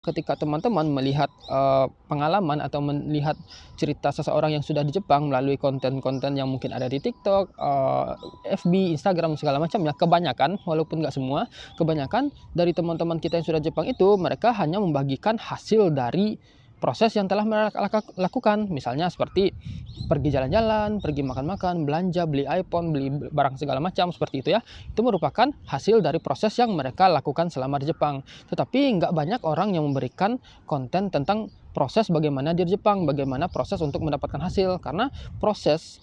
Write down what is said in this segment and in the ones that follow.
Ketika teman-teman melihat, pengalaman atau melihat cerita seseorang yang sudah di Jepang melalui konten-konten yang mungkin ada di TikTok, FB, Instagram, segala macam ya, kebanyakan, walaupun nggak semua, kebanyakan dari teman-teman kita yang sudah Jepang itu, mereka hanya membagikan hasil dari proses yang telah mereka lakukan. Misalnya seperti pergi jalan-jalan, pergi makan-makan, belanja, beli iPhone, beli barang segala macam, seperti itu ya. Itu merupakan hasil dari proses yang mereka lakukan selama di Jepang. Tetapi nggak banyak orang yang memberikan konten tentang proses bagaimana dia di Jepang, bagaimana proses untuk mendapatkan hasil. Karena proses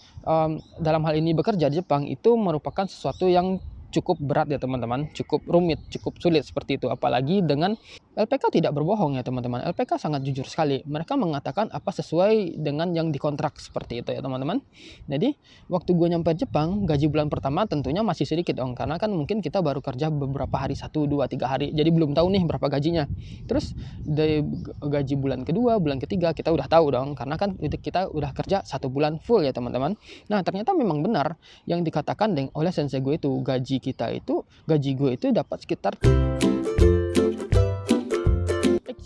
dalam hal ini bekerja di Jepang itu merupakan sesuatu yang cukup berat ya teman-teman, cukup rumit, cukup sulit seperti itu. Apalagi dengan LPK tidak berbohong ya teman-teman. LPK sangat jujur sekali. Mereka mengatakan apa sesuai dengan yang dikontrak seperti itu ya teman-teman. Jadi waktu gue nyampe Jepang, gaji bulan pertama tentunya masih sedikit dong. Karena kan mungkin kita baru kerja beberapa hari, 1, 2, 3 hari. Jadi belum tahu nih berapa gajinya. Terus dari gaji bulan kedua, bulan ketiga kita udah tahu dong. Karena kan kita udah kerja 1 bulan full ya teman-teman. Nah ternyata memang benar yang dikatakan oleh sensei gue itu, gaji gue itu dapat sekitar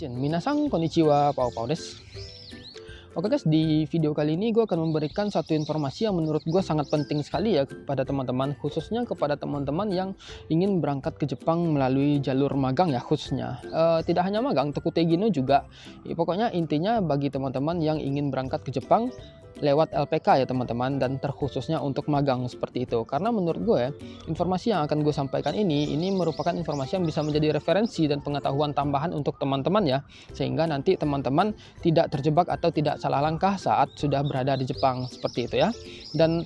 Minasan konnichiwa, pau des. Oke guys, di video kali ini gue akan memberikan satu informasi yang menurut gue sangat penting sekali ya kepada teman-teman, khususnya kepada teman-teman yang ingin berangkat ke Jepang melalui jalur magang ya khususnya. Tidak hanya magang, Tokutei Gino juga. Pokoknya intinya bagi teman-teman yang ingin berangkat ke Jepang lewat LPK ya teman-teman, dan terkhususnya untuk magang seperti itu. Karena menurut gue informasi yang akan gue sampaikan ini merupakan informasi yang bisa menjadi referensi dan pengetahuan tambahan untuk teman-teman ya, sehingga nanti teman-teman tidak terjebak atau tidak salah langkah saat sudah berada di Jepang seperti itu ya. Dan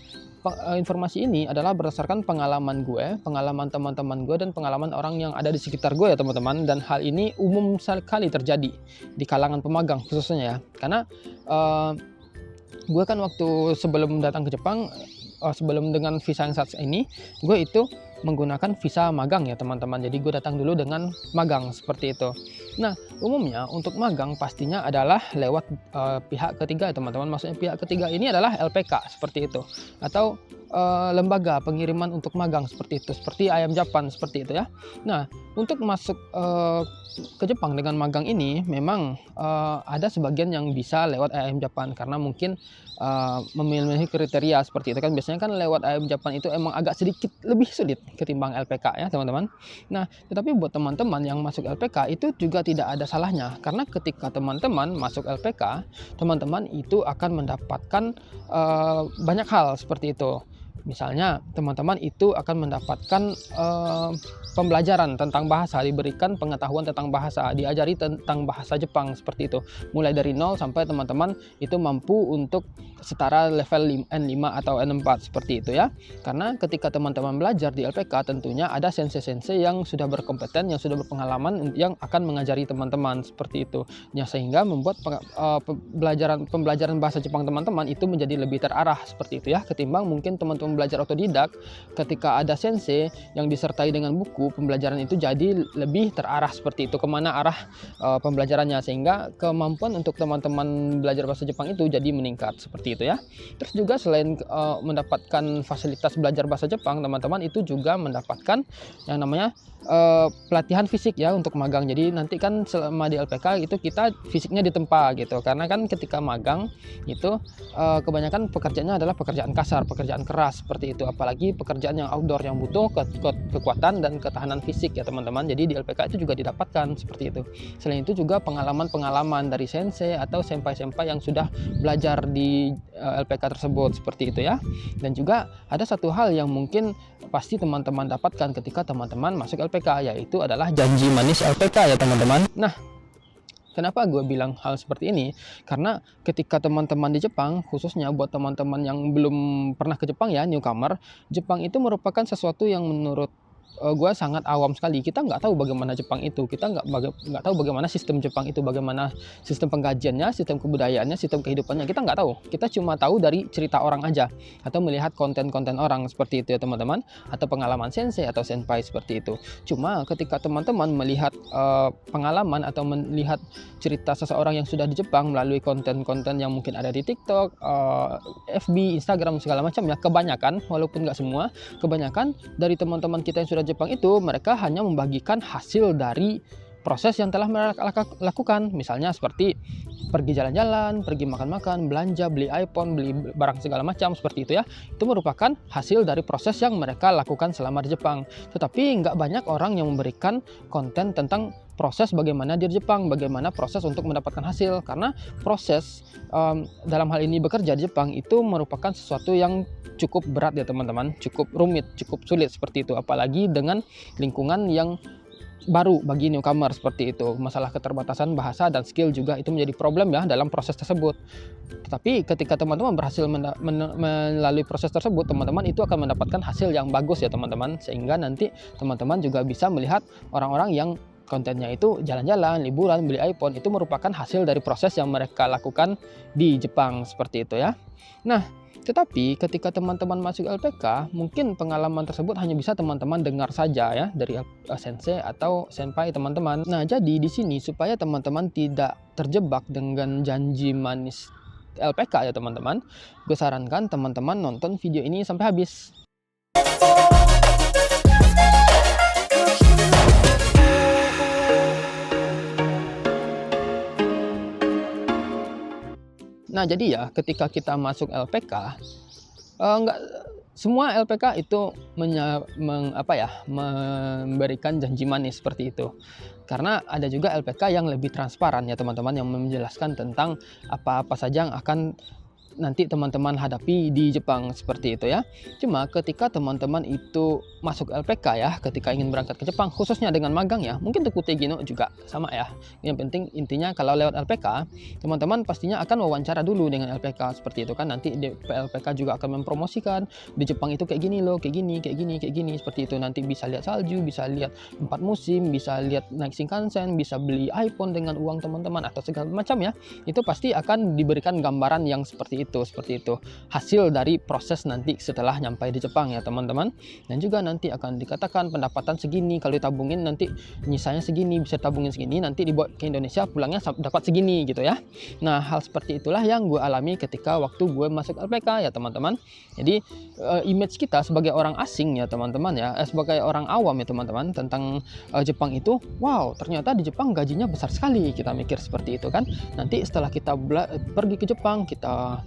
informasi ini adalah berdasarkan pengalaman gue, pengalaman teman-teman gue, dan pengalaman orang yang ada di sekitar gue ya teman-teman. Dan hal ini umum sekali terjadi di kalangan pemagang khususnya ya. Karena gue kan waktu sebelum datang ke Jepang, sebelum dengan visa yang saat ini, gue itu menggunakan visa magang ya teman-teman. Jadi gue datang dulu dengan magang seperti itu. Nah umumnya untuk magang pastinya adalah lewat pihak ketiga ya teman-teman. Maksudnya pihak ketiga ini adalah LPK seperti itu, atau lembaga pengiriman untuk magang seperti itu, seperti Ayam Japan seperti itu ya. Nah untuk masuk ke Jepang dengan magang ini memang ada sebagian yang bisa lewat Ayam Japan, karena mungkin memenuhi kriteria seperti itu kan. Biasanya kan lewat Ayam Japan itu emang agak sedikit lebih sulit ketimbang LPK ya teman-teman. Nah tetapi buat teman-teman yang masuk LPK itu juga tidak ada salahnya, karena ketika teman-teman masuk LPK, teman-teman itu akan mendapatkan banyak hal seperti itu. Misalnya teman-teman itu akan mendapatkan pembelajaran tentang bahasa, diberikan pengetahuan tentang bahasa, diajari tentang bahasa Jepang seperti itu. Mulai dari nol sampai teman-teman itu mampu untuk setara level N5 atau N4 seperti itu ya. Karena ketika teman-teman belajar di LPK tentunya ada sensei-sensei yang sudah berkompeten, yang sudah berpengalaman, yang akan mengajari teman-teman seperti itu. Ya, sehingga membuat pembelajaran bahasa Jepang teman-teman itu menjadi lebih terarah seperti itu ya, ketimbang mungkin teman-teman belajar otodidak. Ketika ada sensei yang disertai dengan buku, pembelajaran itu jadi lebih terarah seperti itu, kemana arah pembelajarannya, sehingga kemampuan untuk teman-teman belajar bahasa Jepang itu jadi meningkat seperti itu ya. Terus juga selain mendapatkan fasilitas belajar bahasa Jepang, teman-teman itu juga mendapatkan yang namanya pelatihan fisik ya untuk magang. Jadi nanti kan selama di LPK itu kita fisiknya ditempa gitu, karena kan ketika magang itu kebanyakan pekerjaannya adalah pekerjaan kasar, pekerjaan keras seperti itu, apalagi pekerjaan yang outdoor yang butuh kekuatan dan ketahanan fisik ya teman-teman. Jadi di LPK itu juga didapatkan seperti itu. Selain itu juga pengalaman-pengalaman dari sensei atau senpai-senpai yang sudah belajar di LPK tersebut seperti itu ya. Dan juga ada satu hal yang mungkin pasti teman-teman dapatkan ketika teman-teman masuk LPK, yaitu adalah janji manis LPK ya teman-teman. Nah kenapa gue bilang hal seperti ini? Karena ketika teman-teman di Jepang, khususnya buat teman-teman yang belum pernah ke Jepang ya, newcomer, Jepang itu merupakan sesuatu yang menurut gue sangat awam sekali. Kita nggak tahu bagaimana Jepang itu, kita nggak tahu bagaimana sistem Jepang itu, bagaimana sistem penggajiannya, sistem kebudayaannya, sistem kehidupannya, kita nggak tahu. Kita cuma tahu dari cerita orang aja, atau melihat konten-konten orang seperti itu ya teman-teman, atau pengalaman sensei atau senpai seperti itu. Cuma ketika teman-teman melihat pengalaman atau melihat cerita seseorang yang sudah di Jepang melalui konten-konten yang mungkin ada di TikTok, FB, Instagram, segala macam ya, kebanyakan, walaupun nggak semua, kebanyakan dari teman-teman kita yang sudah Jepang itu, mereka hanya membagikan hasil dari proses yang telah mereka lakukan. Misalnya seperti pergi jalan-jalan, pergi makan-makan, belanja, beli iPhone, beli barang segala macam seperti itu ya. Itu merupakan hasil dari proses yang mereka lakukan selama di Jepang. Tetapi nggak banyak orang yang memberikan konten tentang proses bagaimana di Jepang, bagaimana proses untuk mendapatkan hasil. Karena proses dalam hal ini bekerja di Jepang itu merupakan sesuatu yang cukup berat ya teman-teman, cukup rumit, cukup sulit seperti itu. Apalagi dengan lingkungan yang baru bagi newcomer seperti itu. Masalah keterbatasan bahasa dan skill juga itu menjadi problem ya dalam proses tersebut. Tetapi ketika teman-teman berhasil melalui proses tersebut, teman-teman itu akan mendapatkan hasil yang bagus ya teman-teman. Sehingga nanti teman-teman juga bisa melihat orang-orang yang kontennya itu jalan-jalan, liburan, beli iPhone, itu merupakan hasil dari proses yang mereka lakukan di Jepang seperti itu ya. Nah, tetapi ketika teman-teman masuk LPK, mungkin pengalaman tersebut hanya bisa teman-teman dengar saja ya dari sensei atau senpai teman-teman. Nah, jadi di sini supaya teman-teman tidak terjebak dengan janji manis LPK ya teman-teman, gue sarankan teman-teman nonton video ini sampai habis. Nah, jadi ya ketika kita masuk LPK, nggak semua LPK itu memberikan janji manis seperti itu. Karena ada juga LPK yang lebih transparan ya teman-teman, yang menjelaskan tentang apa-apa saja yang akan nanti teman-teman hadapi di Jepang seperti itu ya. Cuma ketika teman-teman itu masuk LPK ya, ketika ingin berangkat ke Jepang, khususnya dengan magang ya, mungkin untuk Tegino juga sama ya. Yang penting intinya kalau lewat LPK, teman-teman pastinya akan wawancara dulu dengan LPK seperti itu kan. Nanti di LPK juga akan mempromosikan di Jepang itu kayak gini loh, kayak gini seperti itu. Nanti bisa lihat salju, bisa lihat 4 musim, bisa lihat naik Shinkansen, bisa beli iPhone dengan uang teman-teman atau segala macam ya. Itu pasti akan diberikan gambaran yang seperti itu hasil dari proses nanti setelah nyampai di Jepang ya teman-teman. Dan juga nanti akan dikatakan pendapatan segini, kalau ditabungin nanti nyisanya segini, bisa tabungin segini, nanti dibawa ke Indonesia pulangnya dapat segini gitu ya. Nah, hal seperti itulah yang gue alami ketika waktu gue masuk LPK ya teman-teman. Jadi image kita sebagai orang asing ya teman-teman ya, sebagai orang awam ya teman-teman tentang Jepang itu, wow ternyata di Jepang gajinya besar sekali, kita mikir seperti itu kan. Nanti setelah kita pergi ke Jepang, kita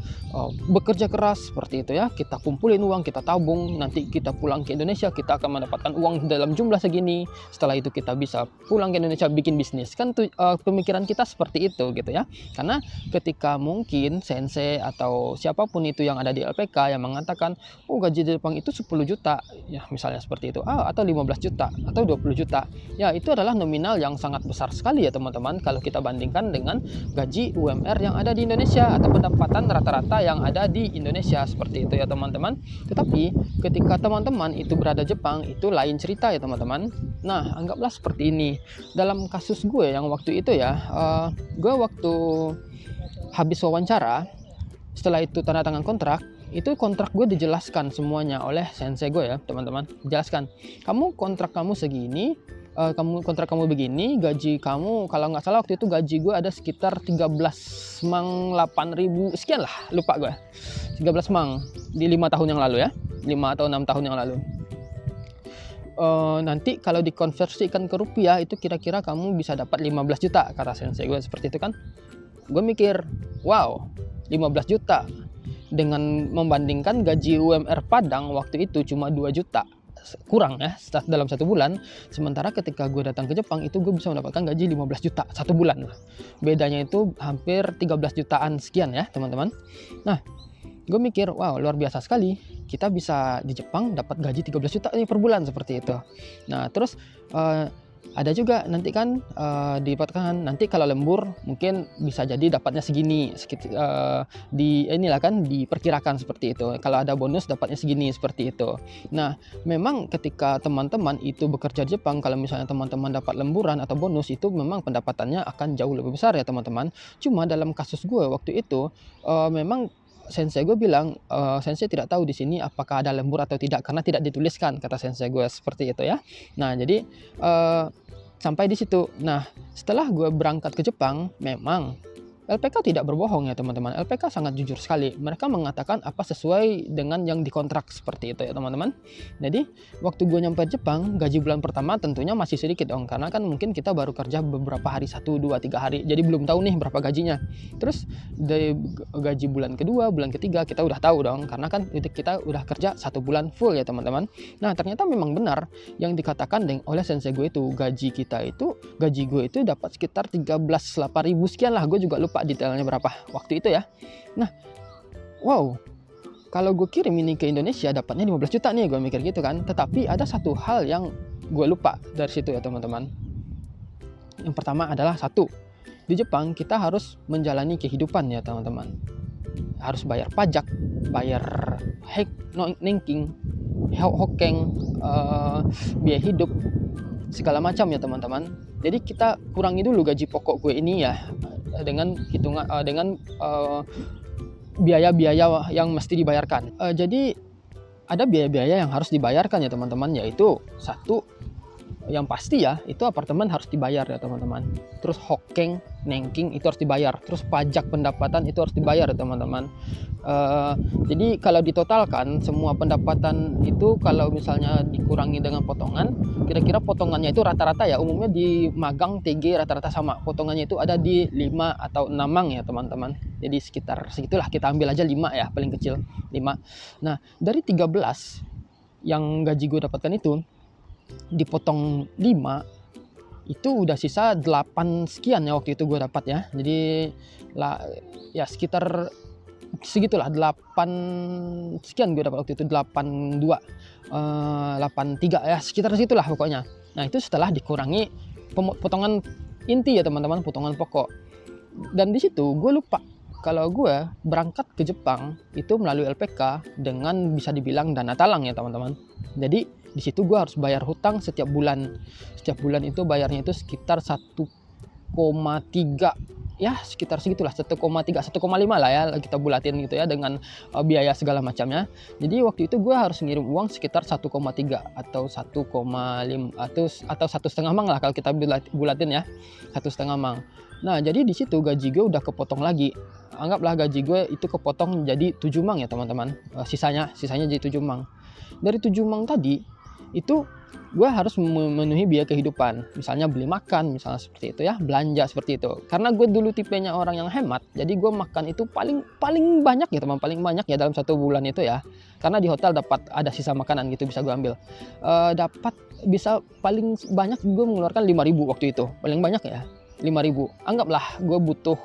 bekerja keras seperti itu ya, kita kumpulin uang, kita tabung, nanti kita pulang ke Indonesia, kita akan mendapatkan uang dalam jumlah segini. Setelah itu kita bisa pulang ke Indonesia bikin bisnis kan tuh, pemikiran kita seperti itu gitu ya. Karena ketika mungkin sensei atau siapapun itu yang ada di LPK yang mengatakan oh gaji di Jepang itu 10 juta ya misalnya seperti itu, atau 15 juta atau 20 juta ya, itu adalah nominal yang sangat besar sekali ya teman-teman kalau kita bandingkan dengan gaji UMR yang ada di Indonesia atau pendapatan rata-rata yang ada di Indonesia seperti itu ya teman-teman. Tetapi ketika teman-teman itu berada di Jepang itu lain cerita ya teman-teman. Nah, anggaplah seperti ini. Dalam kasus gue yang waktu itu ya, gue waktu habis wawancara, setelah itu tanda tangan kontrak, itu kontrak gue dijelaskan semuanya oleh sensei gue ya teman-teman. Jelaskan, kontrak kamu segini, kontrak kamu begini, gaji kamu kalau nggak salah waktu itu gaji gue ada sekitar 13 mang 8.000 sekian lah, lupa gue 13 mang di 5 tahun yang lalu ya, 5 atau 6 tahun yang lalu. Nanti kalau dikonversikan ke rupiah itu kira-kira kamu bisa dapat 15 juta kata sensei gue seperti itu kan. Gue mikir wow 15 juta dengan membandingkan gaji UMR Padang waktu itu cuma 2 juta kurang ya dalam 1 bulan. Sementara ketika gue datang ke Jepang itu gue bisa mendapatkan gaji 15 juta 1 bulan. Bedanya itu hampir 13 jutaan sekian ya teman-teman. Nah, gue mikir wow luar biasa sekali, kita bisa di Jepang dapat gaji 13 juta nih per bulan seperti itu. Nah, terus ada juga nanti kan dipotong nanti kalau lembur mungkin bisa jadi dapatnya segini diperkirakan seperti itu. Kalau ada bonus dapatnya segini seperti itu. Nah, memang ketika teman-teman itu bekerja di Jepang, kalau misalnya teman-teman dapat lemburan atau bonus itu memang pendapatannya akan jauh lebih besar ya teman-teman. Cuma dalam kasus gue waktu itu memang sensei gue bilang sensei tidak tahu di sini apakah ada lembur atau tidak karena tidak dituliskan kata sensei gue seperti itu ya. Nah, jadi sampai di situ. Nah, setelah gue berangkat ke Jepang, memang LPK tidak berbohong ya teman-teman. LPK sangat jujur sekali. Mereka mengatakan apa sesuai dengan yang dikontrak, seperti itu ya teman-teman. Jadi waktu gue nyampe Jepang, gaji bulan pertama tentunya masih sedikit dong, karena kan mungkin kita baru kerja beberapa hari, 1, 2, 3 hari, jadi belum tahu nih berapa gajinya. Terus dari gaji bulan kedua, bulan ketiga kita udah tahu dong, karena kan kita udah kerja 1 bulan full ya teman-teman. Nah ternyata memang benar yang dikatakan oleh sensei gue itu, gaji gue itu dapat sekitar 8.000 sekian lah, gue juga lupa detailnya berapa waktu itu ya. Nah, wow, kalau gue kirim ini ke Indonesia dapatnya 15 juta nih, gue mikir gitu kan. Tetapi ada satu hal yang gue lupa dari situ ya teman-teman. Yang pertama adalah di Jepang kita harus menjalani kehidupan ya teman-teman. Harus bayar pajak, bayar nenking, hokeng, biaya hidup, segala macam ya teman-teman. Jadi kita kurangi dulu gaji pokok gue ini ya, dengan hitungan biaya-biaya yang mesti dibayarkan. Jadi ada biaya-biaya yang harus dibayarkan ya teman-teman, yaitu yang pasti ya, itu apartemen harus dibayar ya teman-teman. Terus hokeng, nenking itu harus dibayar. Terus pajak pendapatan itu harus dibayar ya teman-teman. Jadi kalau ditotalkan semua pendapatan itu, kalau misalnya dikurangi dengan potongan, kira-kira potongannya itu rata-rata ya, umumnya di magang TG rata-rata sama. Potongannya itu ada di 5 atau 6 mang ya teman-teman. Jadi sekitar segitulah, kita ambil aja 5 ya, paling kecil 5. Nah dari 13 yang gaji gue dapatkan itu, dipotong 5 itu udah sisa 8 sekian ya waktu itu gue dapat ya. Jadi ya sekitar segitulah, 8 sekian gue dapat waktu itu, 82 83 ya, sekitar segitulah pokoknya. Nah itu setelah dikurangi potongan inti ya teman-teman, potongan pokok. Dan di situ gue lupa kalau gue berangkat ke Jepang itu melalui LPK dengan bisa dibilang dana talang ya teman-teman. Jadi di situ gue harus bayar hutang setiap bulan. Setiap bulan itu bayarnya itu sekitar 1,3 ya, sekitar segitulah, 1,3 1,5 lah ya kita bulatin gitu ya, dengan biaya segala macamnya. Jadi waktu itu gue harus ngirim uang sekitar 1,3 atau 1,5 atau 1,5 mang lah kalau kita bulatin ya, 1,5 mang. Nah jadi di situ gaji gue udah kepotong lagi. Anggaplah gaji gue itu kepotong jadi 7 mang ya teman-teman. Sisanya jadi 7 mang. Dari 7 mang tadi itu gue harus memenuhi biaya kehidupan, misalnya beli makan, misalnya seperti itu ya, belanja seperti itu. Karena gue dulu tipenya orang yang hemat, jadi gue makan itu paling banyak ya teman, paling banyak ya dalam 1 bulan itu ya. Karena di hotel dapat ada sisa makanan gitu, bisa gue ambil. Dapat bisa paling banyak gue mengeluarkan 5.000 waktu itu, paling banyak ya 5.000. Anggaplah gue butuh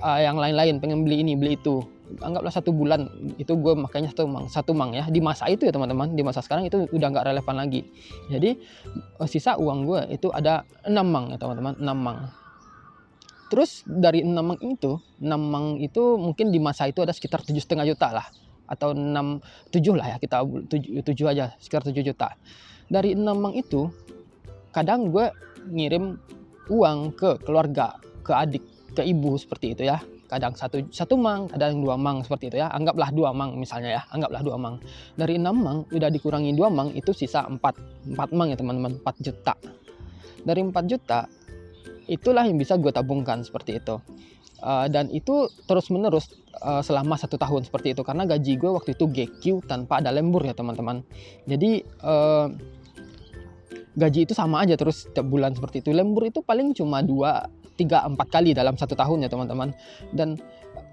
yang lain-lain, pengen beli ini beli itu, anggaplah 1 bulan itu gue makanya 1 mang ya. Di masa itu ya teman-teman, di masa sekarang itu udah nggak relevan lagi. Jadi sisa uang gue itu ada 6 mang ya teman-teman, 6 mang. Terus dari 6 mang itu mungkin di masa itu ada sekitar 7,5 juta lah, atau 7 lah ya, kita 7 aja, sekitar 7 juta. Dari 6 mang itu kadang gue ngirim uang ke keluarga, ke adik, ke ibu seperti itu ya. Kadang satu mang, kadang 2 mang seperti itu ya. Anggaplah 2 mang misalnya ya, anggaplah 2 mang. Dari 6 mang udah dikurangi 2 mang, itu sisa 4 mang ya teman-teman, 4 juta. Dari 4 juta itulah yang bisa gue tabungkan seperti itu. Dan itu terus menerus selama 1 tahun seperti itu, karena gaji gue waktu itu GQ tanpa ada lembur ya teman-teman. Jadi gaji itu sama aja terus setiap bulan seperti itu. Lembur itu paling cuma 2, 3, 4 kali dalam 1 tahun ya teman-teman. Dan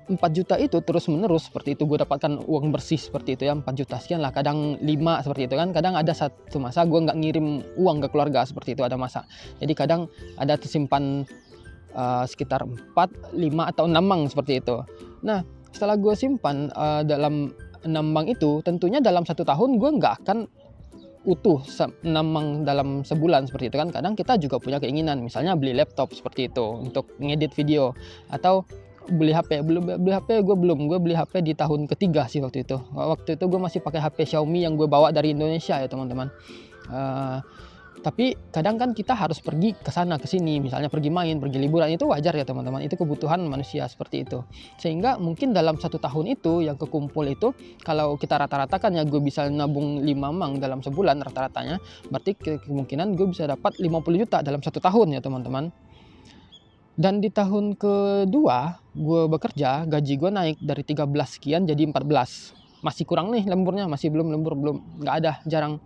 4 juta itu terus menerus seperti itu gue dapatkan uang bersih seperti itu ya, 4 juta sekian lah, kadang 5 seperti itu kan. Kadang ada satu masa gue nggak ngirim uang ke keluarga seperti itu, ada masa. Jadi kadang ada tersimpan sekitar 4, 5 atau 6 mang seperti itu. Nah setelah gue simpan dalam 6 mang itu, tentunya dalam 1 tahun gue nggak akan utuh 6 mang dalam sebulan seperti itu kan. Kadang kita juga punya keinginan, misalnya beli laptop seperti itu untuk ngedit video, atau beli HP. Gue beli HP di tahun ketiga sih waktu itu. Waktu itu gue masih pakai HP Xiaomi yang gue bawa dari Indonesia ya teman-teman. Tapi kadang kan kita harus pergi ke sana ke sini, misalnya pergi main, pergi liburan, itu wajar ya teman-teman, itu kebutuhan manusia seperti itu. Sehingga mungkin dalam 1 tahun itu yang kekumpul itu, kalau kita rata-ratakan ya, gue bisa nabung 5 mang dalam sebulan rata-ratanya, berarti kemungkinan gue bisa dapat 50 juta dalam 1 tahun ya teman-teman. Dan di tahun kedua gue bekerja, gaji gue naik dari 13 sekian jadi 14. Masih kurang nih lemburnya, masih belum lembur, nggak ada, jarang.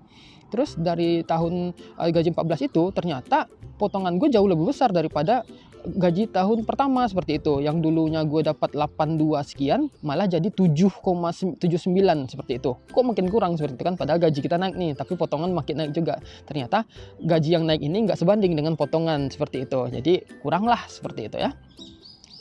Terus dari tahun gaji 14 itu ternyata potongan gue jauh lebih besar daripada gaji tahun pertama seperti itu. Yang dulunya gue dapat 82 sekian malah jadi 7,79 seperti itu. Kok makin kurang seperti itu kan, padahal gaji kita naik nih, tapi potongan makin naik juga. Ternyata gaji yang naik ini nggak sebanding dengan potongan seperti itu. Jadi kurang lah seperti itu ya.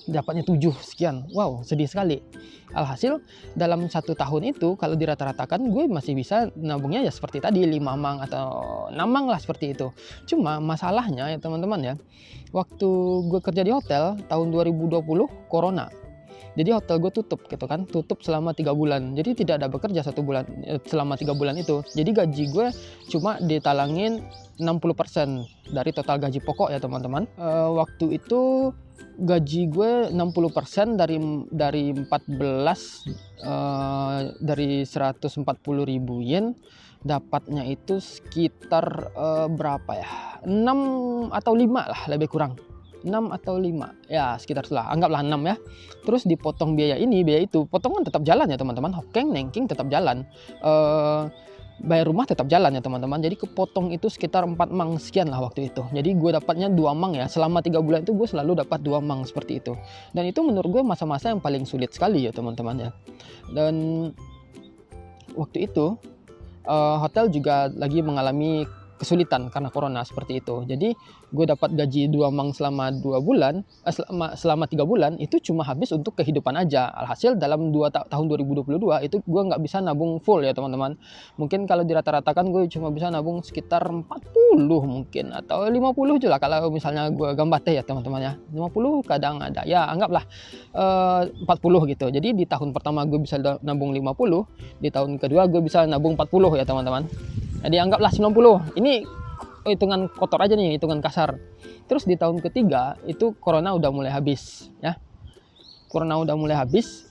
Dapatnya 7 sekian, wow sedih sekali. Alhasil dalam 1 tahun itu kalau dirata-ratakan gue masih bisa nabungnya ya seperti tadi 5 mang atau 6 mang lah seperti itu. Cuma masalahnya ya teman-teman ya, waktu gue kerja di hotel tahun 2020 corona. Jadi hotel gue tutup gitu kan, tutup selama 3 bulan. Jadi tidak ada bekerja 1 bulan selama 3 bulan itu. Jadi gaji gue cuma ditalangin 60% dari total gaji pokok ya teman-teman. Waktu itu gaji gue 60% dari 140.000 yen, dapatnya itu sekitar berapa ya, 6 atau 5 lah lebih kurang, 6 atau 5 ya, sekitar setelah anggaplah 6 ya. Terus dipotong biaya ini biaya itu, potongan tetap jalan ya teman-teman, hokeng nengking tetap jalan, bayar rumah tetap jalan ya teman-teman. Jadi kepotong itu sekitar 4 mang sekian lah waktu itu. Jadi gue dapatnya 2 mang ya, selama 3 bulan itu gue selalu dapat 2 mang seperti itu. Dan itu menurut gue masa-masa yang paling sulit sekali ya teman-teman ya. Dan waktu itu hotel juga lagi mengalami kesulitan karena corona seperti itu. Jadi gue dapat gaji 2 mang selama 2 bulan, selama 3 bulan itu cuma habis untuk kehidupan aja. Alhasil dalam tahun 2022 itu gue nggak bisa nabung full ya teman-teman. Mungkin kalau dirata-ratakan gue cuma bisa nabung sekitar 40 mungkin atau 50 juga lah kalau misalnya gue gambate ya teman-teman ya. 50 kadang ada ya, anggaplah 40 gitu. Jadi di tahun pertama gue bisa nabung 50, di tahun kedua gue bisa nabung 40 ya teman-teman. Jadi anggaplah 90. Ini hitungan kotor aja nih, hitungan kasar. Terus di tahun ketiga itu corona udah mulai habis ya. Corona udah mulai habis,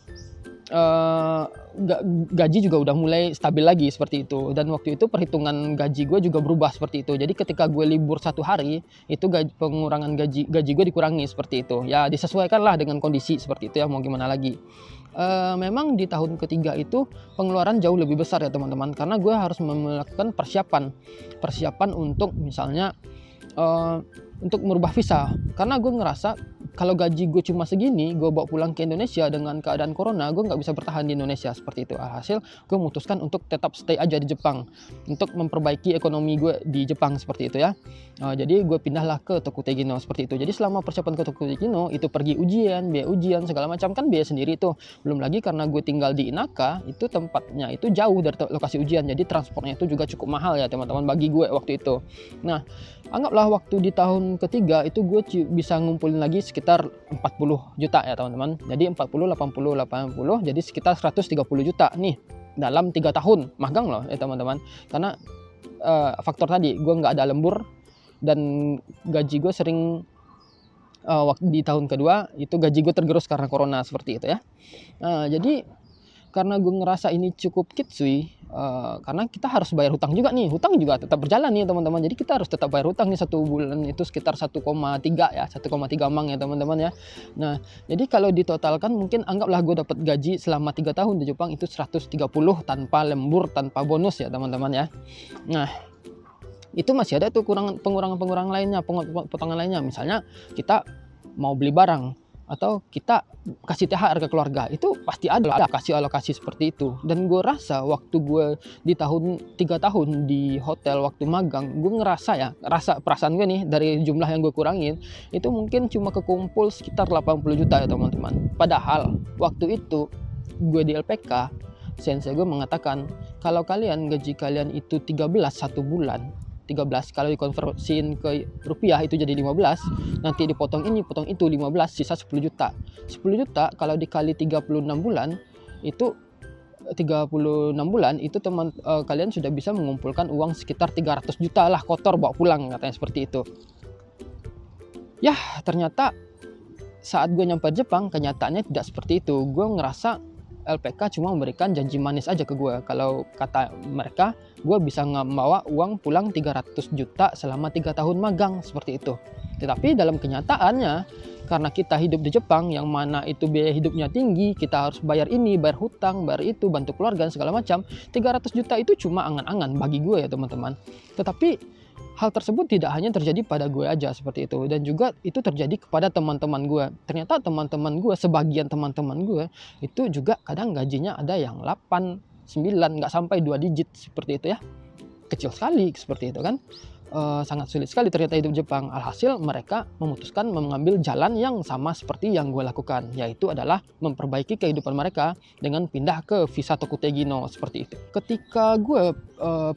gaji juga udah mulai stabil lagi seperti itu. Dan waktu itu perhitungan gaji gue juga berubah seperti itu. Jadi ketika gue libur 1 hari itu pengurangan gaji gue dikurangi seperti itu. Ya disesuaikan lah dengan kondisi seperti itu ya, mau gimana lagi. Memang di tahun ketiga itu pengeluaran jauh lebih besar ya teman-teman, karena gue harus melakukan persiapan untuk misalnya untuk merubah visa, karena gue ngerasa kalau gaji gue cuma segini, gue bawa pulang ke Indonesia dengan keadaan corona, gue nggak bisa bertahan di Indonesia seperti itu. Alhasil gue memutuskan untuk tetap stay aja di Jepang untuk memperbaiki ekonomi gue di Jepang seperti itu ya. Jadi gue pindahlah ke Tokyo Tegino seperti itu. Jadi selama persiapan ke Tokyo Tegino itu pergi ujian, biaya ujian segala macam kan biaya sendiri itu. Belum lagi karena gue tinggal di Inaka, itu tempatnya itu jauh dari lokasi ujian, jadi transportnya itu juga cukup mahal ya teman-teman bagi gue waktu itu. Nah, anggaplah waktu di tahun ketiga itu gue bisa ngumpulin lagi sekitar 40 juta ya teman-teman. Jadi 40, 80, 80 jadi sekitar 130 juta nih dalam 3 tahun magang loh ya teman-teman. Karena faktor tadi gue nggak ada lembur dan gaji gue sering waktu di tahun kedua itu gaji gue tergerus karena corona seperti itu ya. Jadi karena gue ngerasa ini cukup kitsui, karena kita harus bayar hutang juga nih, hutang juga tetap berjalan nih teman-teman. Jadi kita harus tetap bayar hutang nih 1 bulan itu sekitar 1,3 ya, 1,3 mang ya teman-teman ya. Nah jadi kalau ditotalkan mungkin anggaplah gue dapat gaji selama 3 tahun di Jepang itu 130 tanpa lembur, tanpa bonus ya teman-teman ya. Nah itu masih ada tuh pengurangan lainnya, potongan lainnya. Misalnya kita mau beli barang atau kita kasih THR ke keluarga, itu pasti ada alokasi seperti itu. Dan gue rasa waktu gue di 3 tahun di hotel waktu magang, gue ngerasa perasaan gue nih dari jumlah yang gue kurangin itu mungkin cuma kekumpul sekitar 80 juta ya teman-teman. Padahal waktu itu gue di LPK, sensei gue mengatakan kalau kalian gaji kalian itu 13 1 bulan, 13 kalau dikonversiin ke rupiah itu jadi 15, nanti dipotong ini potong itu 15, sisa 10 juta. 10 juta kalau dikali 36 bulan itu 36 bulan itu kalian sudah bisa mengumpulkan uang sekitar 300 juta lah kotor bawa pulang, katanya seperti itu. Ya ternyata saat gue nyampe Jepang kenyataannya tidak seperti itu. Gue ngerasa LPK cuma memberikan janji manis aja ke gue. Kalau kata mereka, gue bisa membawa uang pulang 300 juta selama 3 tahun magang seperti itu. Tetapi dalam kenyataannya, karena kita hidup di Jepang yang mana itu biaya hidupnya tinggi, kita harus bayar ini, bayar hutang, bayar itu, bantu keluarga, segala macam. 300 juta itu cuma angan-angan bagi gue ya teman-teman. Tetapi hal tersebut tidak hanya terjadi pada gue aja seperti itu, dan juga itu terjadi kepada teman-teman gue. Ternyata teman-teman gue, sebagian teman-teman gue itu juga kadang gajinya ada yang 8, 9, nggak sampai 2 digit seperti itu ya. Kecil sekali seperti itu kan. Sangat sulit sekali ternyata hidup Jepang. Alhasil mereka memutuskan mengambil jalan yang sama seperti yang gue lakukan, yaitu adalah memperbaiki kehidupan mereka dengan pindah ke visa Tokutei Gino seperti itu. Ketika gue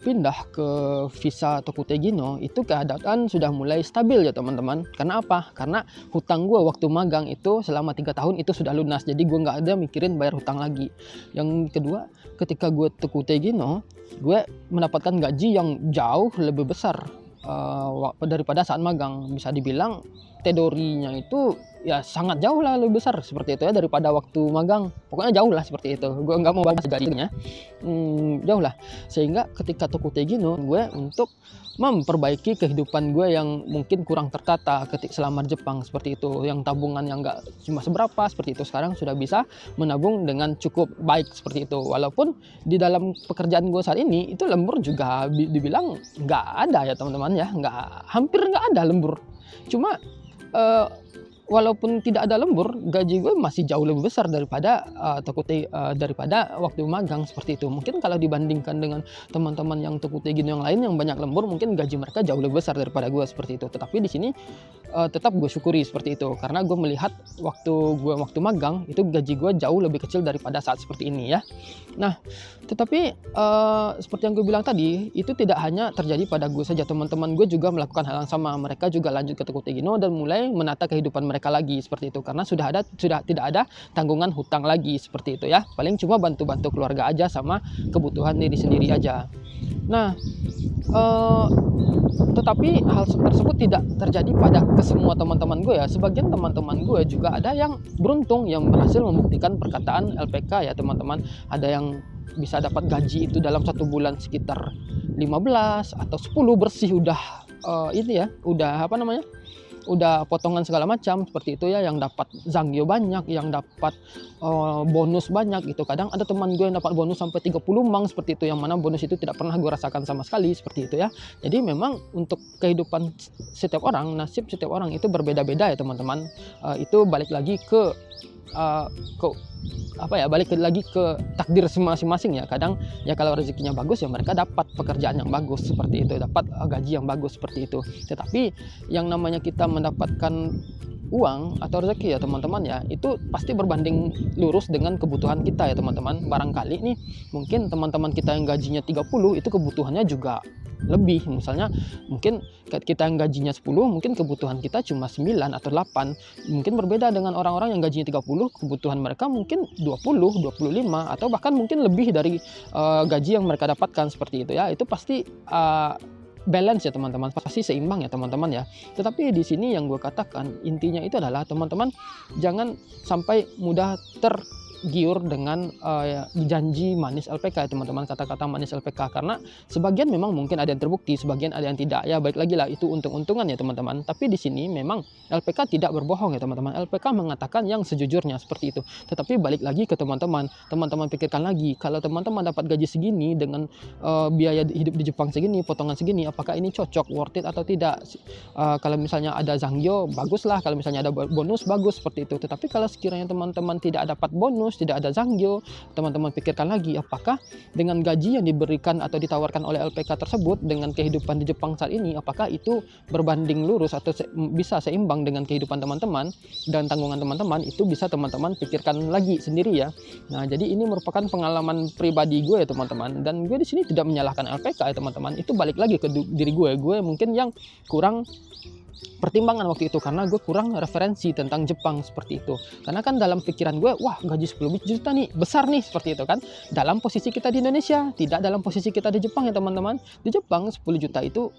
pindah ke visa Tokutei Gino, itu keadaan sudah mulai stabil ya teman-teman. Karena apa? Karena hutang gue waktu magang itu selama 3 tahun itu sudah lunas, jadi gue nggak ada mikirin bayar hutang lagi. Yang kedua, ketika gue Tokutei Gino, gue mendapatkan gaji yang jauh lebih besar daripada saat magang. Bisa dibilang teorinya itu ya sangat jauh lah lebih besar seperti itu ya daripada waktu magang. Pokoknya jauh lah seperti itu. Gue nggak mau bahas gajinya, jauh lah. Sehingga ketika Tokutei Gino, gue untuk memperbaiki kehidupan gue yang mungkin kurang tertata ketika selama Jepang seperti itu, yang tabungan yang nggak cuma seberapa seperti itu, sekarang sudah bisa menabung dengan cukup baik seperti itu. Walaupun di dalam pekerjaan gue saat ini itu lembur juga dibilang nggak ada ya teman-teman ya, hampir nggak ada lembur. Cuma walaupun tidak ada lembur, gaji gue masih jauh lebih besar daripada daripada waktu magang seperti itu. Mungkin kalau dibandingkan dengan teman-teman yang Tokutei Gino yang lain yang banyak lembur, mungkin gaji mereka jauh lebih besar daripada gue seperti itu. Tetapi di sini tetap gue syukuri seperti itu, karena gue melihat waktu magang itu gaji gue jauh lebih kecil daripada saat seperti ini ya. Nah, tetapi seperti yang gue bilang tadi, itu tidak hanya terjadi pada gue saja. Teman-teman gue juga melakukan hal yang sama. Mereka juga lanjut ke Tokutei Gino dan mulai menata kehidupan mereka lagi seperti itu, karena sudah tidak ada tanggungan hutang lagi seperti itu ya. Paling cuma bantu-bantu keluarga aja sama kebutuhan diri sendiri aja. Nah, tetapi hal tersebut tidak terjadi pada kesemua teman-teman gue ya. Sebagian teman-teman gue juga ada yang beruntung yang berhasil membuktikan perkataan LPK ya teman-teman. Ada yang bisa dapat gaji itu dalam 1 bulan sekitar 15 atau 10 bersih udah udah potongan segala macam seperti itu ya, yang dapat zangyo banyak, yang dapat bonus banyak gitu. Kadang ada teman gue yang dapat bonus sampai 30 mang seperti itu, yang mana bonus itu tidak pernah gue rasakan sama sekali seperti itu ya. Jadi memang untuk kehidupan setiap orang, nasib setiap orang itu berbeda-beda ya teman-teman. Itu balik lagi ke takdir masing-masing ya. Kadang ya kalau rezekinya bagus ya mereka dapat pekerjaan yang bagus seperti itu, dapat gaji yang bagus seperti itu. Tetapi yang namanya kita mendapatkan uang atau rezeki ya teman-teman ya, itu pasti berbanding lurus dengan kebutuhan kita ya teman-teman. Barangkali nih mungkin teman-teman kita yang gajinya 30 itu kebutuhannya juga lebih. Misalnya mungkin kita yang gajinya 10, mungkin kebutuhan kita cuma 9 atau 8. Mungkin berbeda dengan orang-orang yang gajinya 30, kebutuhan mereka mungkin 20, 25 atau bahkan mungkin lebih dari gaji yang mereka dapatkan seperti itu ya. Itu pasti balance ya teman-teman, pasti seimbang ya teman-teman ya. Tetapi di sini yang gue katakan intinya itu adalah teman-teman jangan sampai mudah tergiur dengan janji manis LPK ya teman-teman, kata-kata manis LPK, karena sebagian memang mungkin ada yang terbukti, sebagian ada yang tidak ya. Baik lagi lah, itu untung-untungan ya teman-teman. Tapi di sini memang LPK tidak berbohong ya teman-teman. LPK mengatakan yang sejujurnya seperti itu. Tetapi balik lagi ke teman-teman pikirkan lagi, kalau teman-teman dapat gaji segini dengan biaya hidup di Jepang segini, potongan segini, apakah ini cocok, worth it atau tidak? Kalau misalnya ada zangyo, bagus lah. Kalau misalnya ada bonus, bagus seperti itu. Tetapi kalau sekiranya teman-teman tidak dapat bonus, tidak ada zangyo, teman-teman pikirkan lagi, apakah dengan gaji yang diberikan atau ditawarkan oleh LPK tersebut dengan kehidupan di Jepang saat ini, apakah itu berbanding lurus atau bisa seimbang dengan kehidupan teman-teman dan tanggungan teman-teman? Itu bisa teman-teman pikirkan lagi sendiri ya. Nah, jadi ini merupakan pengalaman pribadi gue ya teman-teman, dan gue di sini tidak menyalahkan LPK ya teman-teman. Itu balik lagi ke diri gue mungkin yang kurang pertimbangan waktu itu, karena gue kurang referensi tentang Jepang seperti itu. Karena kan dalam pikiran gue, wah gaji 10 juta nih, besar nih seperti itu kan. Dalam posisi kita di Indonesia, tidak dalam posisi kita di Jepang ya teman-teman. Di Jepang 10 juta itu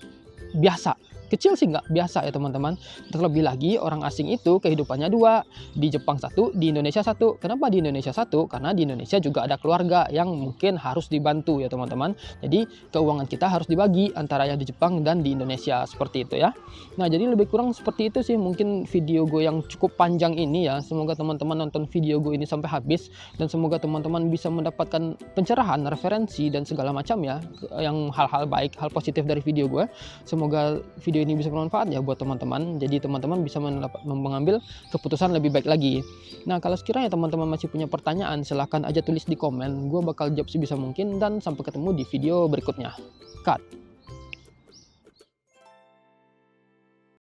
biasa. kecil sih nggak biasa ya teman-teman. Terlebih lagi orang asing itu kehidupannya dua, di Jepang satu, di Indonesia satu. Kenapa di Indonesia satu? Karena di Indonesia juga ada keluarga yang mungkin harus dibantu ya teman-teman. Jadi keuangan kita harus dibagi antara yang di Jepang dan di Indonesia, seperti itu ya. Nah jadi lebih kurang seperti itu sih mungkin video gue yang cukup panjang ini ya. Semoga teman-teman nonton video gue ini sampai habis, dan semoga teman-teman bisa mendapatkan pencerahan, referensi dan segala macam ya, yang hal-hal baik, hal positif dari video gue. Semoga video ini bisa bermanfaat ya buat teman-teman. Jadi teman-teman bisa mengambil keputusan lebih baik lagi. Nah kalau sekiranya teman-teman masih punya pertanyaan, silahkan aja tulis di komen. Gue bakal jawab sebisa mungkin, dan sampai ketemu di video berikutnya. Cut.